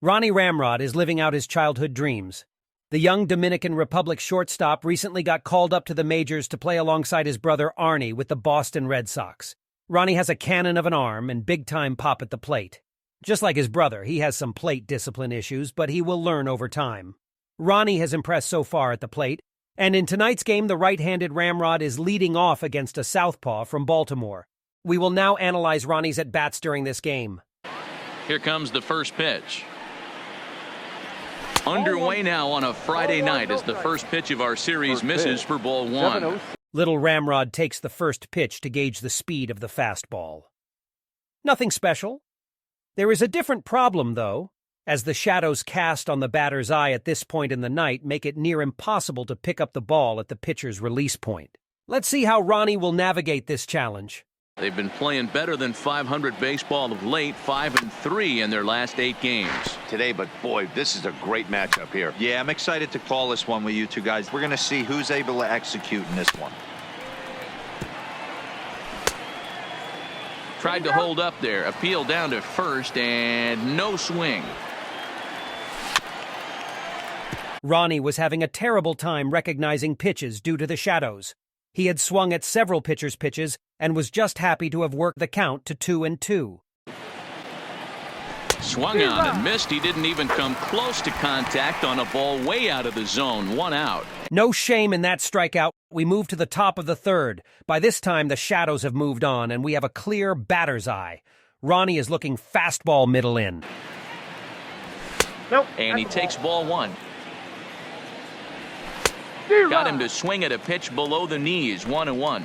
Ronny Ramrod is living out his childhood dreams. The young Dominican Republic shortstop recently got called up to the majors to play alongside his brother Arnie with the Boston Red Sox. Ronny has a cannon of an arm and big-time pop at the plate. Just like his brother, he has some plate discipline issues, but he will learn over time. Ronny has impressed so far at the plate, and in tonight's game, the right-handed Ramrod is leading off against a southpaw from Baltimore. We will now analyze Ronny's at-bats during this game. Here comes the first pitch. Underway now on a Friday night as the first pitch of our series misses for ball one. Little Ramrod takes the first pitch to gauge the speed of the fastball. Nothing special. There is a different problem, though, as the shadows cast on the batter's eye at this point in the night make it near impossible to pick up the ball at the pitcher's release point. Let's see how Ronny will navigate this challenge. They've been playing better than 500 baseball of late, 5-3 in their last 8 games. Today, but boy, this is a great matchup here. Yeah, I'm excited to call this one with you two guys. We're going to see who's able to execute in this one. Tried to hold up there, appeal down to first, and no swing. Ronny was having a terrible time recognizing pitches due to the shadows. He had swung at several pitchers' pitches and was just happy to have worked the count to 2-2. Swung on and missed. He didn't even come close to contact on a ball way out of the zone. 1 out. No shame in that strikeout. We move to the top of the third. By this time, the shadows have moved on, and we have a clear batter's eye. Ronny is looking fastball middle in. Nope. And he takes ball 1. Got him to swing at a pitch below the knees. 1-1.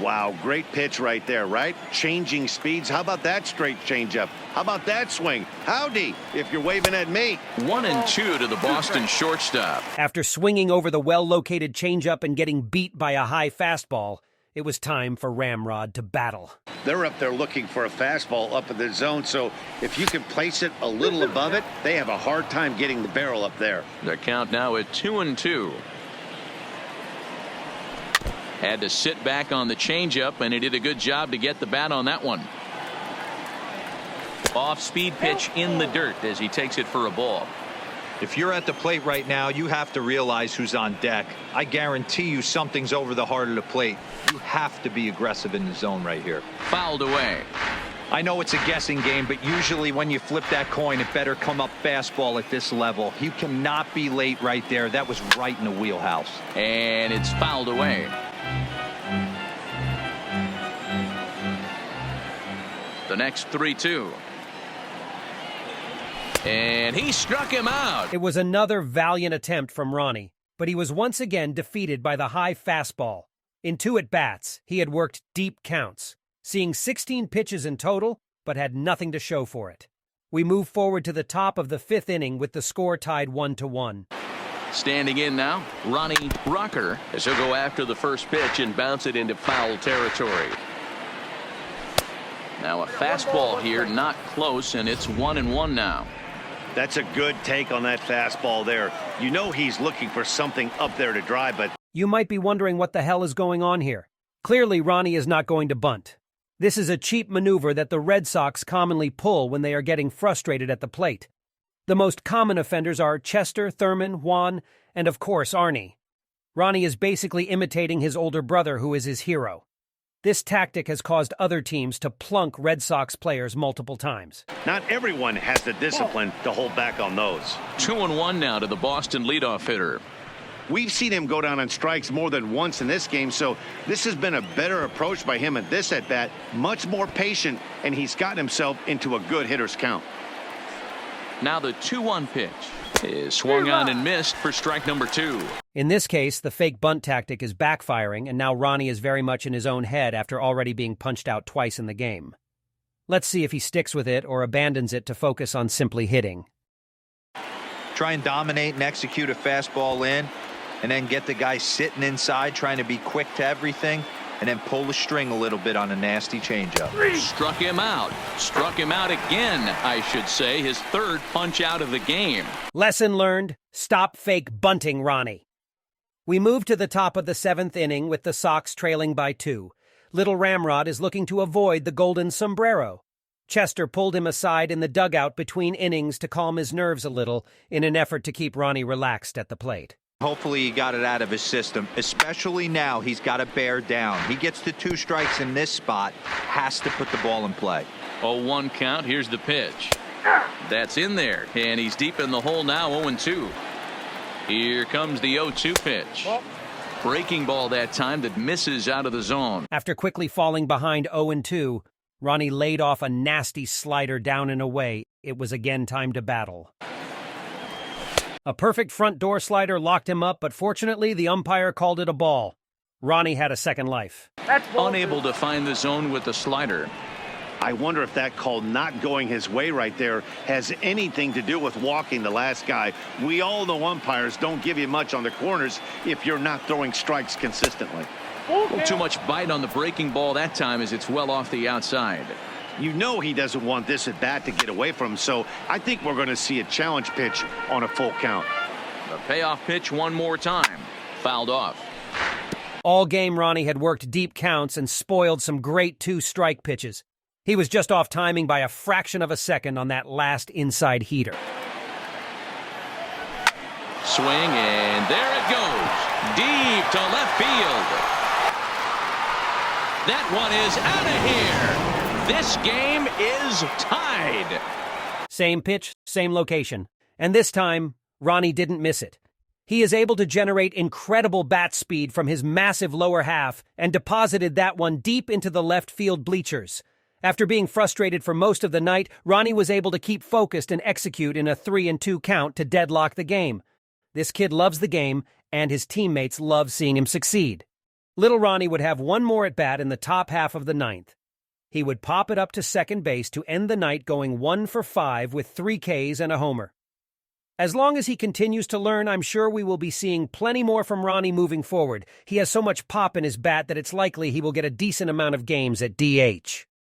Wow, great pitch right there, right? Changing speeds. How about that straight changeup? How about that swing? Howdy, if you're waving at me. 1-2 to the Boston shortstop. After swinging over the well-located changeup and getting beat by a high fastball, it was time for Ramrod to battle. They're up there looking for a fastball up in the zone, so if you can place it a little above it, they have a hard time getting the barrel up there. Their count now at 2-2. Had to sit back on the changeup, and he did a good job to get the bat on that one. Off-speed pitch in the dirt as he takes it for a ball. If you're at the plate right now, you have to realize who's on deck. I guarantee you something's over the heart of the plate. You have to be aggressive in the zone right here. Fouled away. I know it's a guessing game, but usually when you flip that coin, it better come up fastball at this level. You cannot be late right there. That was right in the wheelhouse. And it's fouled away. The next 3-2. And he struck him out. It was another valiant attempt from Ronny, but he was once again defeated by the high fastball. In 2 at-bats, he had worked deep counts, seeing 16 pitches in total, but had nothing to show for it. We move forward to the top of the 5th inning with the score tied 1-1. Standing in now, Ronny Rocker, as he'll go after the first pitch and bounce it into foul territory. Now a fastball here, not close, and it's 1-1 now. That's a good take on that fastball there. You know he's looking for something up there to drive, but... You might be wondering what the hell is going on here. Clearly, Ronny is not going to bunt. This is a cheap maneuver that the Red Sox commonly pull when they are getting frustrated at the plate. The most common offenders are Chester, Thurman, Juan, and of course Arnie. Ronny is basically imitating his older brother, who is his hero. This tactic has caused other teams to plunk Red Sox players multiple times. Not everyone has the discipline to hold back on those. 2-1 now to the Boston leadoff hitter. We've seen him go down on strikes more than once in this game, so this has been a better approach by him at this at-bat, much more patient, and he's gotten himself into a good hitter's count. Now the 2-1 pitch is swung on and missed for strike number 2. In this case, the fake bunt tactic is backfiring, and now Ronny is very much in his own head after already being punched out twice in the game. Let's see if he sticks with it or abandons it to focus on simply hitting. Try and dominate and execute a fastball in, and then get the guy sitting inside trying to be quick to everything, and then pull the string a little bit on a nasty changeup. Struck him out. Struck him out again, I should say. His 3rd punch out of the game. Lesson learned. Stop fake bunting, Ronny. We move to the top of the 7th inning with the Sox trailing by 2. Little Ramrod is looking to avoid the golden sombrero. Chester pulled him aside in the dugout between innings to calm his nerves a little in an effort to keep Ronny relaxed at the plate. Hopefully he got it out of his system, especially now he's got to bear down. He gets to 2 strikes in this spot, has to put the ball in play. 0-1 count. Here's the pitch. That's in there, and he's deep in the hole now. 0-2. Here comes the 0-2 pitch. Breaking ball that time that misses out of the zone. After quickly falling behind 0-2, Ronny laid off a nasty slider down and away. It was again time to battle. A perfect front door slider locked him up, but fortunately the umpire called it a ball. Ronny had a second life. Unable to find the zone with the slider. I wonder if that call not going his way right there has anything to do with walking the last guy. We all know umpires don't give you much on the corners if you're not throwing strikes consistently. Too much bite on the breaking ball that time as it's well off the outside. You know he doesn't want this at bat to get away from him, so I think we're going to see a challenge pitch on a full count. The payoff pitch one more time. Fouled off. All game Ronny had worked deep counts and spoiled some great 2-strike pitches. He was just off timing by a fraction of a second on that last inside heater. Swing, and there it goes. Deep to left field. That one is out of here. This game is tied. Same pitch, same location. And this time, Ronny didn't miss it. He is able to generate incredible bat speed from his massive lower half and deposited that one deep into the left field bleachers. After being frustrated for most of the night, Ronny was able to keep focused and execute in a 3-2 count to deadlock the game. This kid loves the game, and his teammates love seeing him succeed. Little Ronny would have one more at-bat in the top half of the 9th. He would pop it up to second base to end the night going 1 for 5 with 3 Ks and a homer. As long as he continues to learn, I'm sure we will be seeing plenty more from Ronny moving forward. He has so much pop in his bat that it's likely he will get a decent amount of games at DH.